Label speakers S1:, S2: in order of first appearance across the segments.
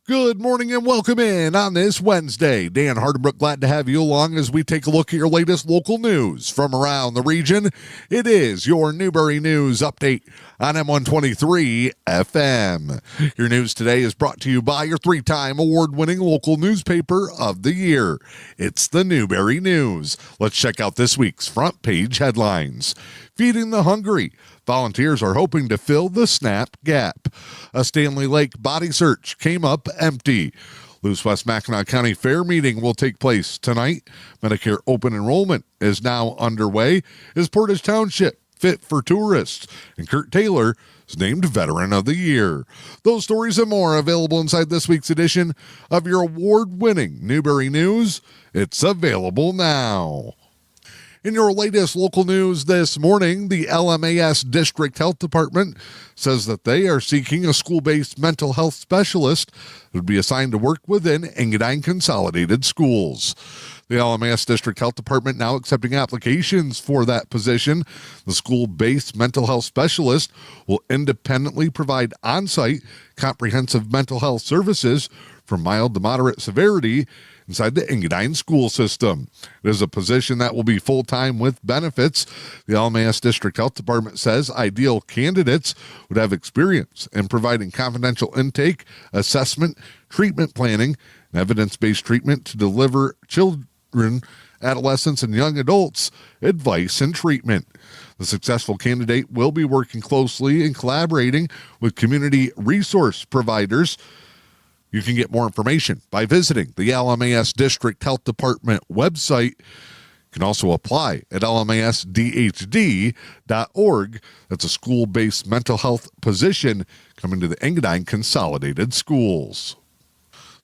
S1: Good morning and welcome in on this Wednesday. Dan Hardenbrook, glad to have you along as we take a look at your latest local news from around the region. It is your Newberry News Update on M123 FM. Your news today is brought to you by your three-time award-winning local newspaper of the year. It's the Newberry News. Let's check out this week's front page headlines. Feeding the hungry. Volunteers are hoping to fill the SNAP gap. A Stanley Lake body search came up empty. Luce West Mackinac County Fair meeting will take place tonight. Medicare open enrollment is now underway. Is Portage Township fit for tourists? And Kurt Taylor is named Veteran of the Year. Those stories and more available inside this week's edition of your award-winning Newberry News. It's available now. In your latest local news this morning, the LMAS District Health Department says that they are seeking a school-based mental health specialist who would be assigned to work within Engadine Consolidated Schools. The LMAS District Health Department now accepting applications for that position. The school-based mental health specialist will independently provide on-site comprehensive mental health services from mild to moderate severity inside the Engadine school system. It is a position that will be full-time with benefits. The LMAS District Health Department says ideal candidates would have experience in providing confidential intake, assessment, treatment planning, and evidence-based treatment to deliver children, adolescents, and young adults advice and treatment. The successful candidate will be working closely and collaborating with community resource providers. You can get more information by visiting the LMAS District Health Department website. You can also apply at lmasdhd.org. That's a school-based mental health position coming to the Engadine Consolidated Schools.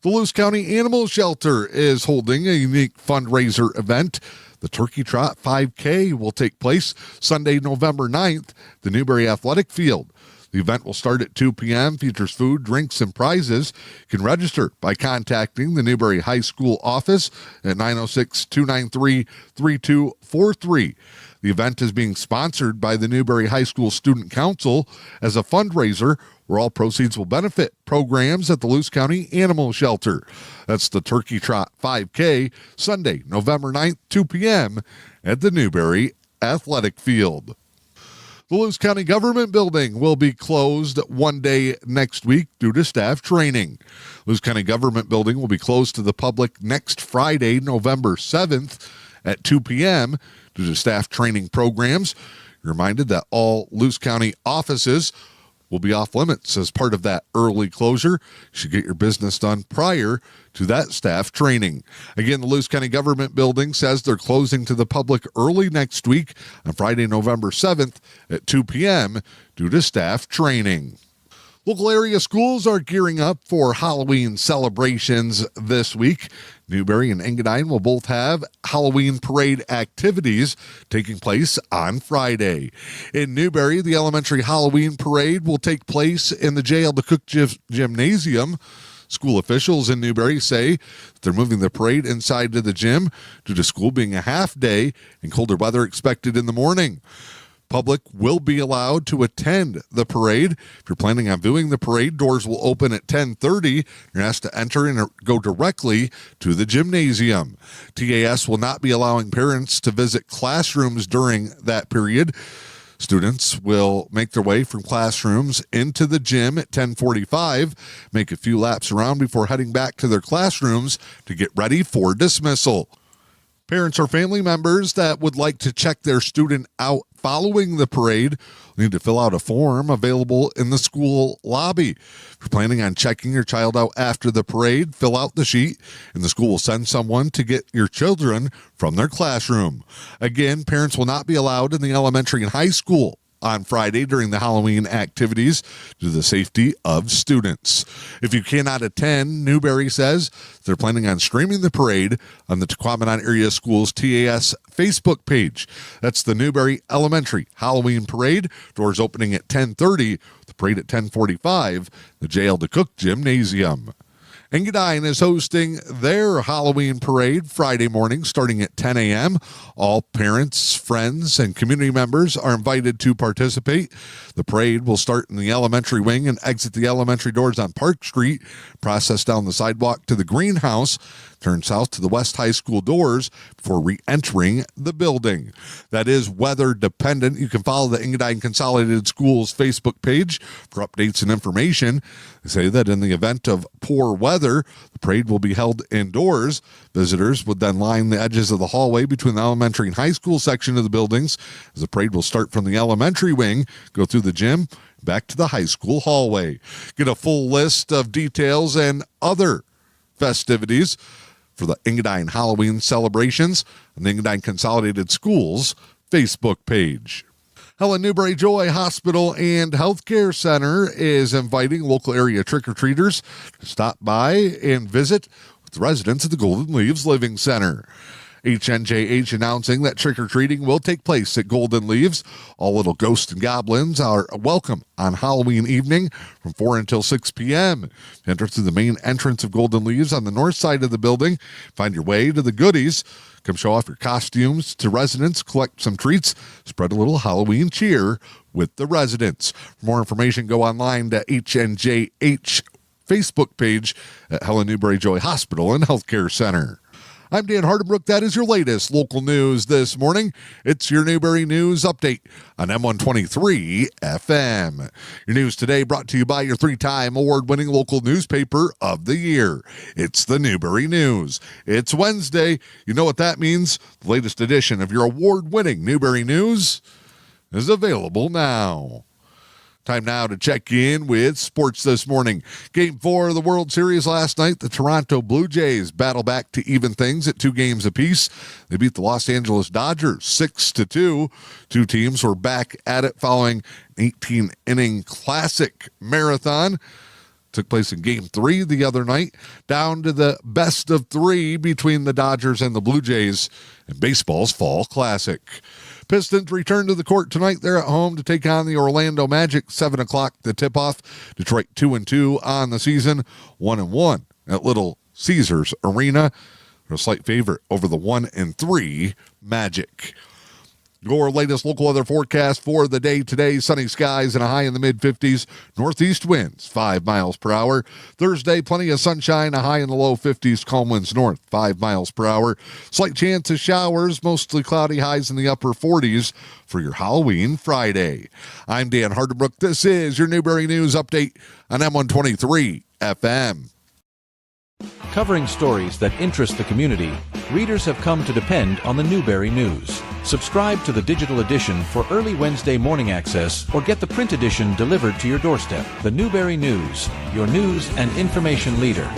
S1: The Luce County Animal Shelter is holding a unique fundraiser event. The Turkey Trot 5K will take place Sunday, November 9th, the Newberry Athletic Field. The event will start at 2 p.m., features food, drinks, and prizes. You can register by contacting the Newberry High School office at 906-293-3243. The event is being sponsored by the Newberry High School Student Council as a fundraiser where all proceeds will benefit programs at the Luce County Animal Shelter. That's the Turkey Trot 5K, Sunday, November 9th, 2 p.m. at the Newberry Athletic Field. The Luce County Government Building will be closed one day next week due to staff training. Luce County Government Building will be closed to the public next Friday, November 7th at 2 p.m. due to staff training programs. You're reminded that all Luce County offices will be off limits as part of that early closure. You should get your business done prior to that staff training. Again, the Luce County Government Building says they're closing to the public early next week on Friday, November 7th at 2 p.m. due to staff training. Local area schools are gearing up for Halloween celebrations this week. Newberry and Engadine will both have Halloween parade activities taking place on Friday. In Newberry, the elementary Halloween parade will take place in the J.L. DeCook Gymnasium. School officials in Newberry say they're moving the parade inside to the gym due to school being a half day and colder weather expected in the morning. Public will be allowed to attend the parade. If you're planning on viewing the parade, doors will open at 10:30. You're asked to enter and go directly to the gymnasium. TAS will not be allowing parents to visit classrooms during that period. Students will make their way from classrooms into the gym at 10:45, make a few laps around before heading back to their classrooms to get ready for dismissal. Parents or family members that would like to check their student out following the parade need to fill out a form available in the school lobby. If you're planning on checking your child out after the parade, fill out the sheet, and the school will send someone to get your children from their classroom. Again, parents will not be allowed in the elementary and high school on Friday during the Halloween activities due to the safety of students. If you cannot attend, Newberry says they're planning on streaming the parade on the Tequamanon Area Schools TAS Facebook page. That's the Newberry Elementary Halloween Parade. Doors opening at 10:30, the parade at 10:45, the J.L. DeCook Gymnasium. Engadine is hosting their Halloween parade Friday morning starting at 10 a.m. All parents, friends, and community members are invited to participate. The parade will start in the elementary wing and exit the elementary doors on Park Street, process down the sidewalk to the greenhouse, turn south to the West High School doors before re-entering the building. That is weather dependent. You can follow the Engadine Consolidated Schools Facebook page for updates and information. They say that in the event of poor weather, the parade will be held indoors. Visitors would then line the edges of the hallway between the elementary and high school section of the buildings, as the parade will start from the elementary wing, go through the gym, back to the high school hallway. Get a full list of details and other festivities for the Engadine Halloween celebrations on the Engadine Consolidated Schools Facebook page. Helen Newberry Joy Hospital and Healthcare Center is inviting local area trick-or-treaters to stop by and visit with the residents of the Golden Leaves Living Center. HNJH announcing that trick-or-treating will take place at Golden Leaves. All little ghosts and goblins are welcome on Halloween evening from 4 until 6 p.m. Enter through the main entrance of Golden Leaves on the north side of the building. Find your way to the goodies. Come show off your costumes to residents, collect some treats, spread a little Halloween cheer with the residents. For more information, go online to HNJH Facebook page at Helen Newberry Joy Hospital and Healthcare Center. I'm Dan Hardenbrook. That is your latest local news this morning. It's your Newberry News Update on M123 FM. Your news today brought to you by your 3-time award-winning local newspaper of the year. It's the Newberry News. It's Wednesday. You know what that means. The latest edition of your award-winning Newberry News is available now. Time now to check in with sports this morning. Game 4 of the World Series last night, the Toronto Blue Jays battle back to even things at 2 games apiece. They beat the Los Angeles Dodgers 6-2. Two teams were back at it following an 18-inning classic marathon. Took place in Game 3 the other night, down to the best of 3 between the Dodgers and the Blue Jays in baseball's Fall Classic. Pistons return to the court tonight. They're at home to take on the Orlando Magic. 7 o'clock, the tip-off. Detroit 2-2 on the season, 1-1 at Little Caesars Arena. They're a slight favorite over the 1-3 Magic. Your latest local weather forecast for the day today: sunny skies and a high in the mid-50s. Northeast winds 5 miles per hour. Thursday, plenty of sunshine, a high in the low 50s. Calm winds north 5 miles per hour. Slight chance of showers, mostly cloudy, highs in the upper 40s for your Halloween Friday. I'm Dan Hardenbrook. This is your Newberry News Update on M123 FM.
S2: Covering stories that interest the community, readers have come to depend on the Newberry News. Subscribe to the digital edition for early Wednesday morning access or get the print edition delivered to your doorstep. The Newberry News, your news and information leader.